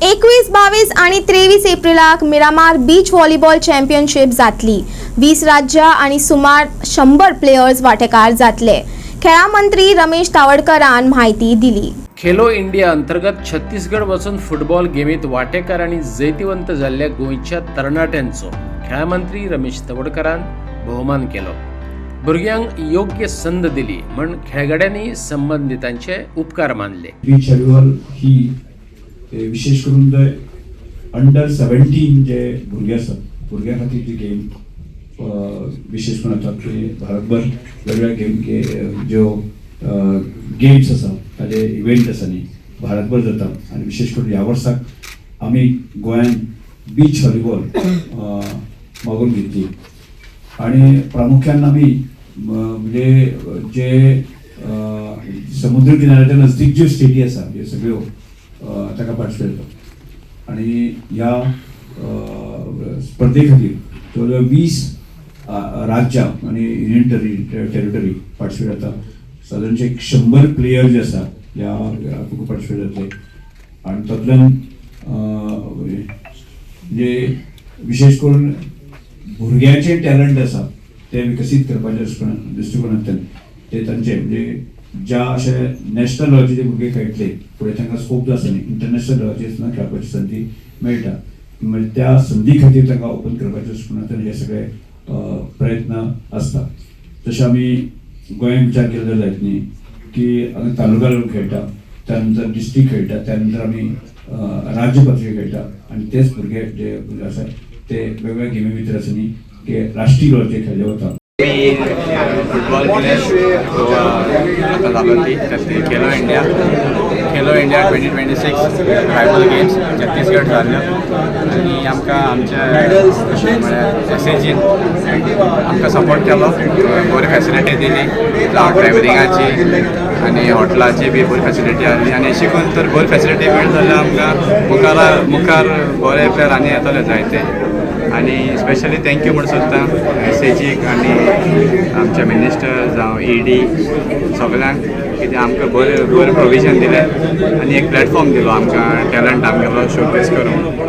21, 22 आणि 23 एप्रिलाक Miramar beach volleyball championship जातली। 20 राज्य आणि सुमार 100 प्लेयर्स वांटेकार जातले। खेळा मंत्री रमेश तावडकरान माहिती दिली। खेलो इंडिया अंतर्गत छत्तीसगड वचून फुटबॉल गेमीत वांटेकार आणि जैतिवंत जाल्ल्या गोंयच्या तरणाट्यांचो खेळा मंत्री रमेश तावडकरान भोवमान केलो। भुरग्यांक योग्य संद दिली म्हण खेळगड्यांनी संबंधितांचे उपकार मानले। बीच व्हॉलीबॉल ही विशेष करून अंडर 17 जे भुरगे आसात भुरग्यां खातीर ती गेम विशेष करून आता भारतभर वेगवेगळ्या गेम ज्यो गेम्स आसा ताजे इव्हेंट आसा न्ही भारतभर जाता आनी विशेष करून ह्या वर्साक आमी गोंयान बीच व्हॉलीबॉल मागून घेतली आणि प्रामुख्यान आमी म्हणजे जे समुद्र किनाऱ्याच्या नजदीक ज्यो स्टेटी आसा ह्यो सगळ्यो ताका पार्टिसिपेट करता आणि ह्या स्पर्धे खातीर जवळजवळ 20 राज्य आणि युनियन टेरिटरी पार्टिसिपेट जाता। साधारणचे 100 प्लेयर जे आसा ह्या हातूंत पार्टिसिपेट जातले आणि तातूंतल्यान जे विशेष करून भुरग्यांचे टॅलंट आसा ते विकसीत करपाच्या दृश्टिकोनांतल्यान ते तांचे म्हणजे ज्या अशे नॅशनल लेवलचे जे भुरगे खेळटले फुडें तांकां स्कोप जो आसा न्ही इंटरनॅशनल लेवलाचेर सुद्दां खेळपाची संदी मेळटा म्हणजे त्या संदी खातीर तांकां ओपन करपाच्या दृश्टिकोनांतल्यान हे सगळे प्रयत्न आसता। जशें आमी गोंयांत विचार केलो जायत न्ही की आमी तालुका लेवल खेळटा त्यानंतर डिस्ट्रिक्ट खेळटा त्यानंतर आमी राज्य पातळी खेळटा आणि तेच भुरगे जे आसा ते वेगवेगळ्या गेमी भितर आसा न्ही की राष्ट्रीय लेवलाचेर खेळले वता। फुटबॉल प्लेयर गोवा आता जालो ती Khelo India 2026 tribal games Chhattisgarh जाल्ल्यो आनी आमकां आमच्या म्हळ्यार एसएजीन आमकां सपोर्ट केलो बरी फॅसिलिटी दिली जावं ट्रॅव्हलिंगाची आनी हॉटेलाची बी बरी फॅसिलिटी आसली आनी अशी करून तर बरी फॅसिलिटी मेळ्ळी जाल्यार आमकां मुखार बरे प्लेयर आनी येतले जायते आनी स्पेशली थँक्यू म्हणून सोदता एसएजीक आनी आमच्या मिनिस्टर जावं ईडी सगळ्यांक कित्याक आमकां बरें प्रोविजन दिलें आनी एक प्लॅटफॉर्म दिलो आमकां टॅलंट आमगेलो शोकेस करूंक।